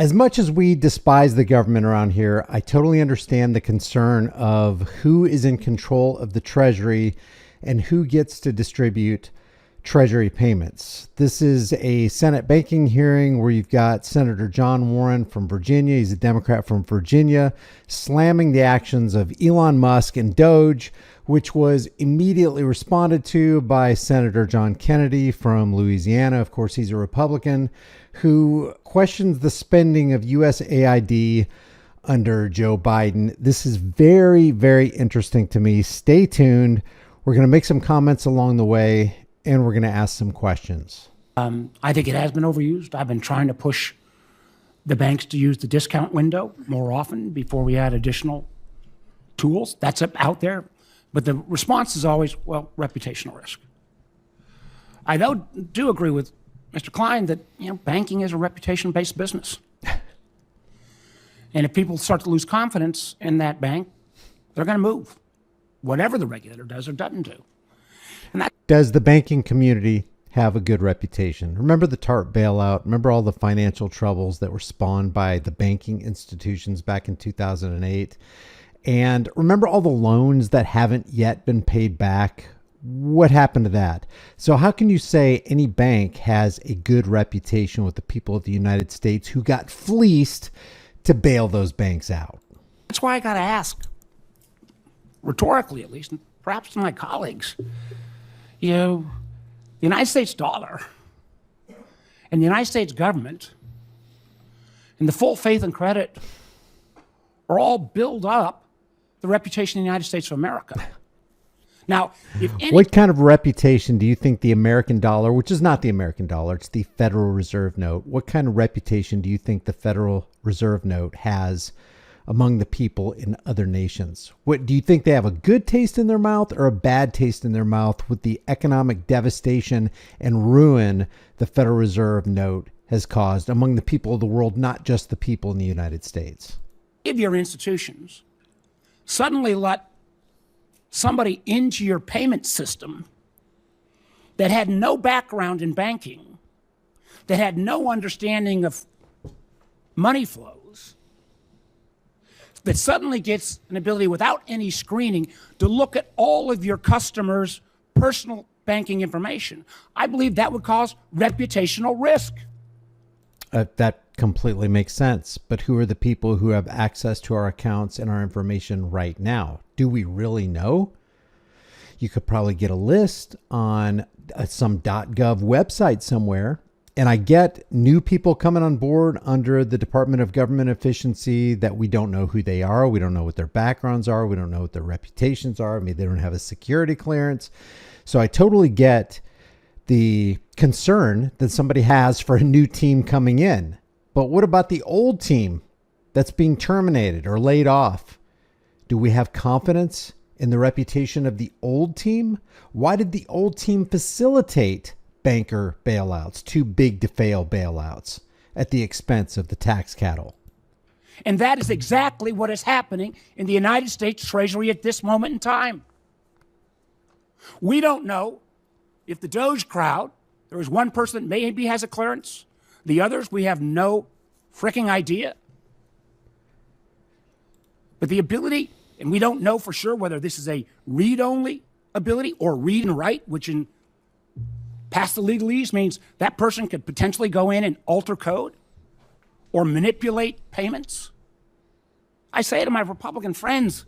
As much as we despise the government around here, I totally understand the concern of who is in control of the Treasury and who gets to distribute Treasury payments. This is a Senate banking hearing where you've got Senator John Warren from Virginia. He's a Democrat from Virginia, slamming the actions of Elon Musk and DOGE, which was immediately responded to by Senator John Kennedy from Louisiana. Of course, he's a Republican who questions the spending of USAID under Joe Biden. This is very, very interesting to me. Stay tuned. We're going to make some comments along the way, and we're going to ask some questions. I think it has been overused. I've been trying to push the banks to use the discount window more often before we add additional tools. That's out there. But the response is always, well, reputational risk. I do agree with Mr. Klein that banking is a reputation-based business. And if people start to lose confidence in that bank, they're going to move, whatever the regulator does or doesn't do. Does the banking community have a good reputation? Remember the TARP bailout? Remember all the financial troubles that were spawned by the banking institutions back in 2008? And remember all the loans that haven't yet been paid back? What happened to that? So how can you say any bank has a good reputation with the people of the United States who got fleeced to bail those banks out? That's why I got to ask, rhetorically at least, and perhaps to my colleagues, the United States dollar and the United States government and the full faith and credit are all built up the reputation of the United States of America. Now, what kind of reputation do you think the American dollar, which is not the American dollar, it's the Federal Reserve note, what kind of reputation do you think the Federal Reserve note has among the people in other nations? What do you think, they have a good taste in their mouth or a bad taste in their mouth with the economic devastation and ruin the Federal Reserve note has caused among the people of the world, not just the people in the United States? If your institutions suddenly let somebody into your payment system that had no background in banking, that had no understanding of money flows, that suddenly gets an ability without any screening to look at all of your customers' personal banking information, I believe that would cause reputational risk. That completely makes sense. But who are the people who have access to our accounts and our information right now? Do we really know? You could probably get a list on some .gov website somewhere. And I get new people coming on board under the Department of Government Efficiency that we don't know who they are. We don't know what their backgrounds are. We don't know what their reputations are. I mean, they don't have a security clearance. So I totally get the concern that somebody has for a new team coming in. But what about the old team that's being terminated or laid off? Do we have confidence in the reputation of the old team? Why did the old team facilitate banker bailouts, too big to fail bailouts at the expense of the tax cattle? And that is exactly what is happening in the United States Treasury at this moment in time. We don't know if the DOGE crowd, there is one person that maybe has a clearance. The others, we have no freaking idea. But the ability, and we don't know for sure whether this is a read-only ability or read and write, which in past the legalese means that person could potentially go in and alter code or manipulate payments. I say to my Republican friends,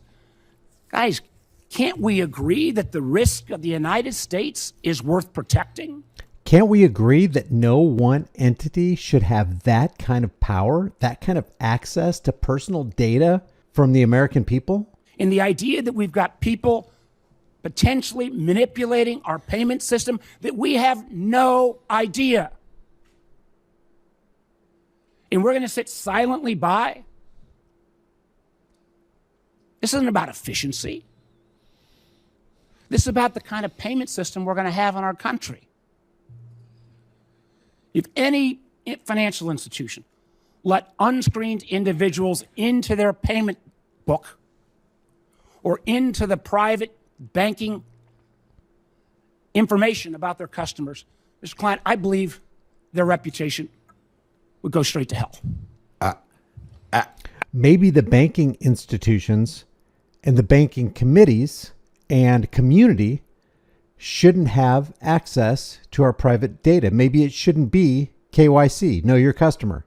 guys, can't we agree that the risk of the United States is worth protecting? Can't we agree that no one entity should have that kind of power, that kind of access to personal data from the American people? And the idea that we've got people potentially manipulating our payment system that we have no idea. And we're going to sit silently by? This isn't about efficiency. This is about the kind of payment system we're going to have in our country. If any financial institution let unscreened individuals into their payment book or into the private banking information about their customers, Mr. Klein, I believe their reputation would go straight to hell. maybe the banking institutions and the banking committees and community shouldn't have access to our private data. Maybe it shouldn't be KYC, know your customer.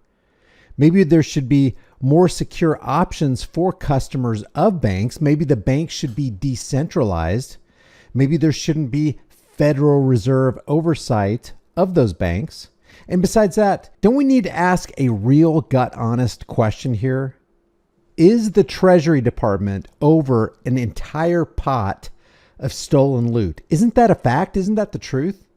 Maybe there should be more secure options for customers of banks. Maybe the banks should be decentralized. Maybe there shouldn't be Federal Reserve oversight of those banks. And besides that, don't we need to ask a real gut honest question here? Is the Treasury Department over an entire pot of stolen loot? Isn't that a fact? Isn't that the truth?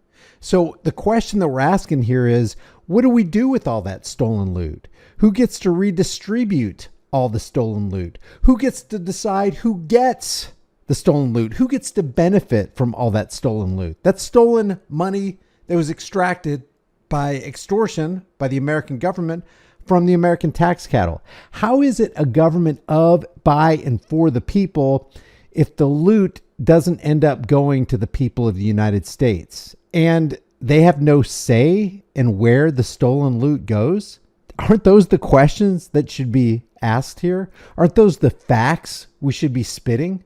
So the question that we're asking here is, what do we do with all that stolen loot? Who gets to redistribute all the stolen loot? Who gets to decide who gets the stolen loot? Who gets to benefit from all that stolen loot? That's stolen money that was extracted by extortion by the American government from the American tax cattle. How is it a government of, by, and for the people if the loot doesn't end up going to the people of the United States and they have no say in where the stolen loot goes? Aren't those the questions that should be asked here? Aren't those the facts we should be spitting?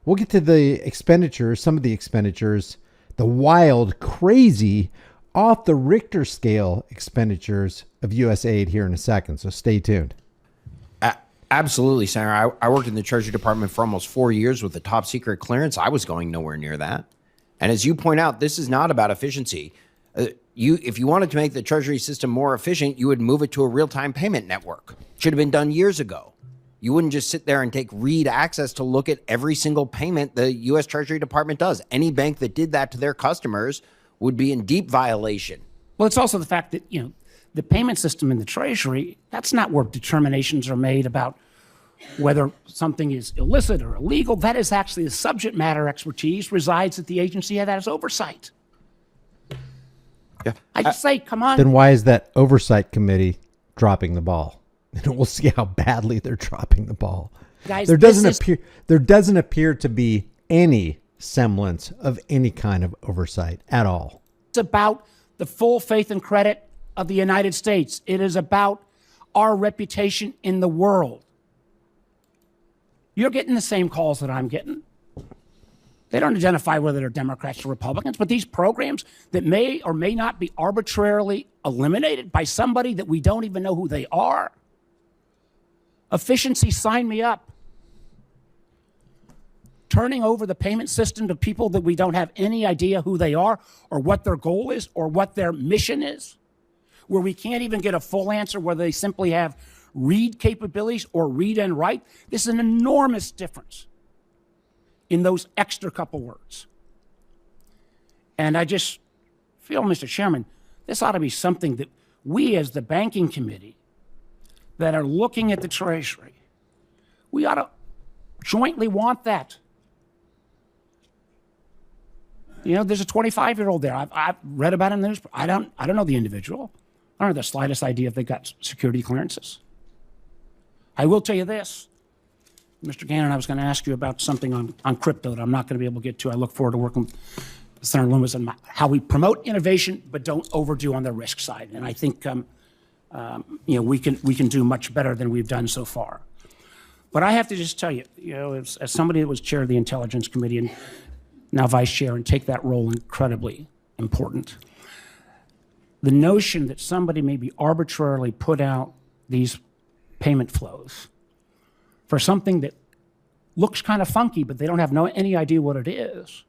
We'll get to the expenditures, some of the expenditures, the wild, crazy, off the Richter scale expenditures of USAID here in a second. So stay tuned. Absolutely, Senator. I worked in the Treasury Department for almost 4 years with a top secret clearance. I was going nowhere near that. And as you point out, this is not about efficiency. If you wanted to make the Treasury system more efficient, you would move it to a real-time payment network. Should have been done years ago. You wouldn't just sit there and take read access to look at every single payment the U.S. Treasury Department does. Any bank that did that to their customers would be in deep violation. Well, it's also the fact that, the payment system in the Treasury, that's not where determinations are made about whether something is illicit or illegal. That is actually the subject matter expertise resides at the agency that has oversight. Yeah. I just say, come on. Then why is that oversight committee dropping the ball? And we'll see how badly they're dropping the ball. Guys, there doesn't appear to be any semblance of any kind of oversight at all. It's about the full faith and credit of the United States. It is about our reputation in the world. You're getting the same calls that I'm getting. They don't identify whether they're Democrats or Republicans, but these programs that may or may not be arbitrarily eliminated by somebody that we don't even know who they are. Efficiency, sign me up. Turning over the payment system to people that we don't have any idea who they are or what their goal is or what their mission is, where we can't even get a full answer whether they simply have read capabilities or read and write. This is an enormous difference in those extra couple words. And I just feel, Mr. Chairman, this ought to be something that we as the banking committee that are looking at the Treasury, we ought to jointly want that. There's a 25-year-old there. I've read about him in the news. I don't know the individual. I don't have the slightest idea if they got security clearances. I will tell you this. Mr. Gannon, I was going to ask you about something on crypto that I'm not going to be able to get to. I look forward to working with Senator Loomis on how we promote innovation but don't overdo on the risk side. And I think we can do much better than we've done so far. But I have to just tell you, as somebody that was chair of the Intelligence Committee and now vice chair and take that role incredibly important, the notion that somebody may be arbitrarily put out these payment flows for something that looks kind of funky, but they don't have any idea what it is,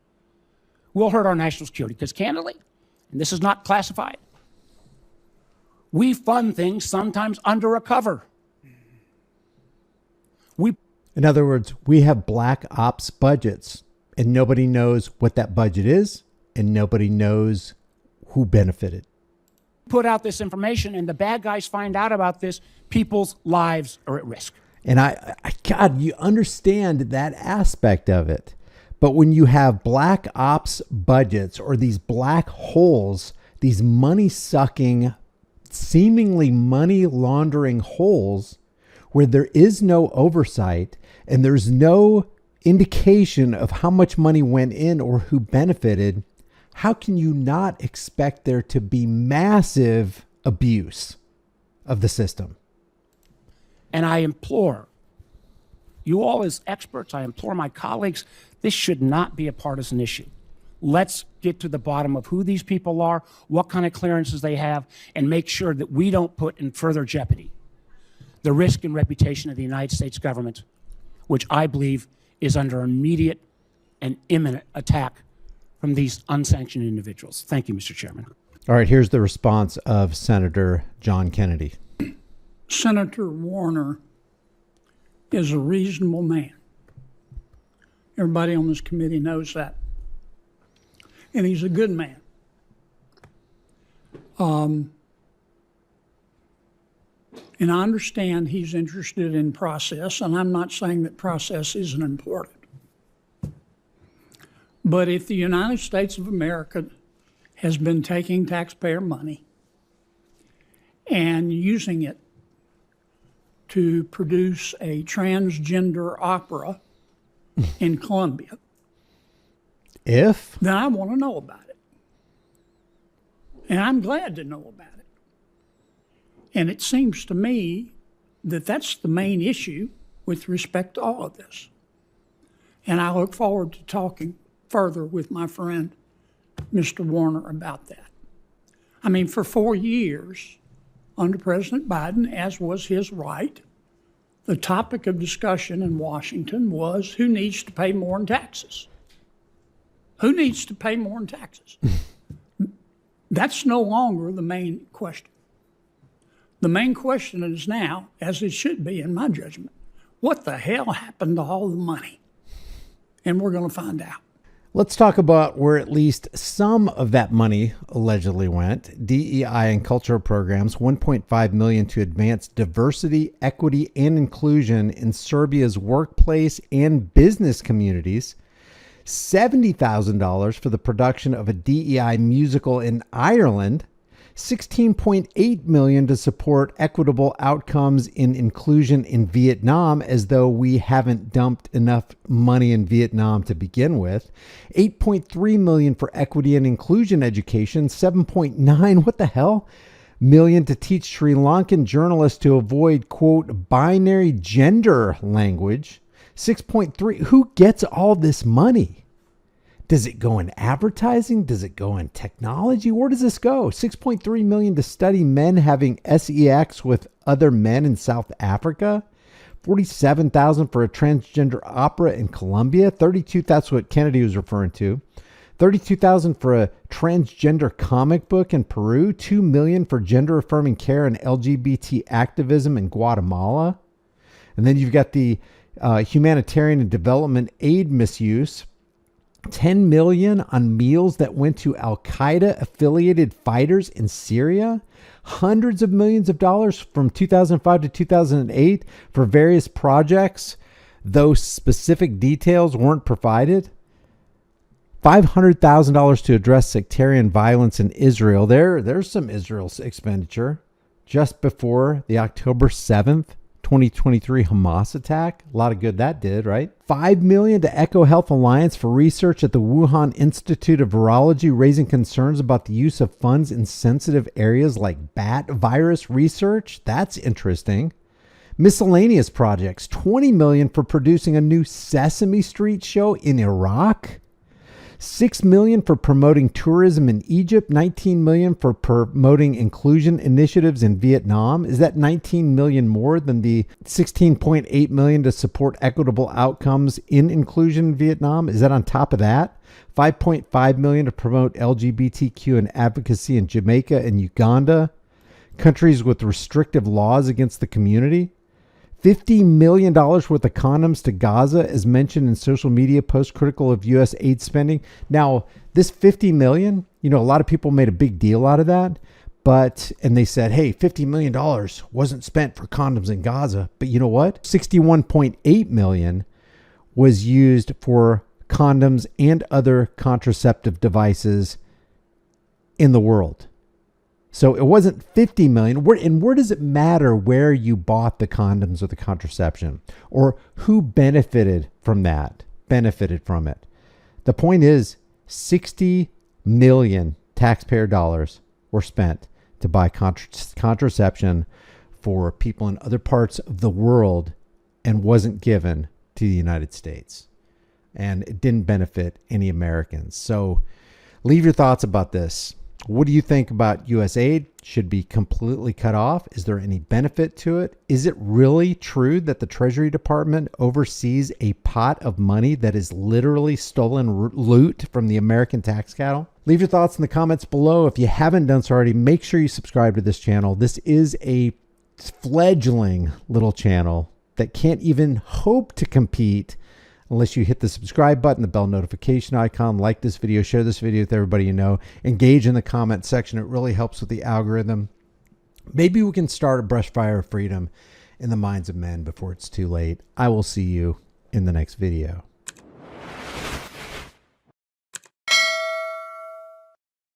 will hurt our national security. Because candidly, and this is not classified, we fund things sometimes under a cover. In other words, we have black ops budgets and nobody knows what that budget is and nobody knows who benefited. Put out this information and the bad guys find out about this, people's lives are at risk. And God, you understand that aspect of it. But when you have black ops budgets or these black holes, these money sucking, seemingly money laundering holes where there is no oversight and there's no indication of how much money went in or who benefited, how can you not expect there to be massive abuse of the system? And I implore you all as experts, I implore my colleagues, this should not be a partisan issue. Let's get to the bottom of who these people are, what kind of clearances they have, and make sure that we don't put in further jeopardy the risk and reputation of the United States government, which I believe is under immediate and imminent attack from these unsanctioned individuals. Thank you, Mr. Chairman. All right, here's the response of Senator John Kennedy. Senator Warner is a reasonable man. Everybody on this committee knows that. And he's a good man. And I understand he's interested in process, and I'm not saying that process isn't important. But if the United States of America has been taking taxpayer money and using it to produce a transgender opera in Colombia, then I want to know about it. And I'm glad to know about it. And it seems to me that that's the main issue with respect to all of this. And I look forward to talking further with my friend, Mr. Warner, about that. I mean, for 4 years, under President Biden, as was his right, the topic of discussion in Washington was who needs to pay more in taxes? Who needs to pay more in taxes? That's no longer the main question. The main question is now, as it should be in my judgment, what the hell happened to all the money? And we're going to find out. Let's talk about where at least some of that money allegedly went. DEI and cultural programs, $1.5 million to advance diversity, equity, and inclusion in Serbia's workplace and business communities. $70,000 for the production of a DEI musical in Ireland. $16.8 million to support equitable outcomes in inclusion in Vietnam, as though we haven't dumped enough money in Vietnam to begin with. $8.3 million for equity and inclusion education. $7.9, what the hell, million to teach Sri Lankan journalists to avoid, quote, binary gender language. 6.3, who gets all this money? Does it go in advertising? Does it go in technology? Where does this go? $6.3 million to study men having sex with other men in South Africa. $47,000 for a transgender opera in Colombia. $32,000, that's what Kennedy was referring to. $32,000 for a transgender comic book in Peru. $2 million for gender affirming care and LGBT activism in Guatemala. And then you've got the humanitarian and development aid misuse. $10 million on meals that went to Al-Qaeda affiliated fighters in Syria. Hundreds of millions of dollars from 2005 to 2008 for various projects, though specific details weren't provided. $500,000 to address sectarian violence in Israel. There's some Israel's expenditure just before the October 7th, 2023 Hamas attack. A lot of good that did, right? $5 million to Echo Health Alliance for research at the Wuhan Institute of Virology, raising concerns about the use of funds in sensitive areas like bat virus research. That's interesting. Miscellaneous projects, $20 million for producing a new Sesame Street show in Iraq. $6 million for promoting tourism in Egypt, $19 million for promoting inclusion initiatives in Vietnam. Is that $19 million more than the $16.8 million to support equitable outcomes in inclusion in Vietnam? Is that on top of that? $5.5 million to promote LGBTQ and advocacy in Jamaica and Uganda, countries with restrictive laws against the community. $50 million worth of condoms to Gaza, as mentioned in social media posts critical of U.S. aid spending. Now, this $50 million, a lot of people made a big deal out of that. And they said, hey, $50 million wasn't spent for condoms in Gaza. But you know what? $61.8 million was used for condoms and other contraceptive devices in the world. So it wasn't $50 million. Where does it matter where you bought the condoms or the contraception, or who benefited from it? The point is, 60 million taxpayer dollars were spent to buy contraception for people in other parts of the world and wasn't given to the United States. And it didn't benefit any Americans. So leave your thoughts about this. What do you think about USAID? Should be completely cut off? Is there any benefit to it? Is it really true that the Treasury Department oversees a pot of money that is literally stolen loot from the American tax cattle? Leave your thoughts in the comments below. If you haven't done so already, make sure you subscribe to this channel. This is a fledgling little channel that can't even hope to compete unless you hit the subscribe button, the bell notification icon, like this video, share this video with everybody you know, engage in the comment section. It really helps with the algorithm. Maybe we can start a brush fire of freedom in the minds of men before it's too late. I will see you in the next video.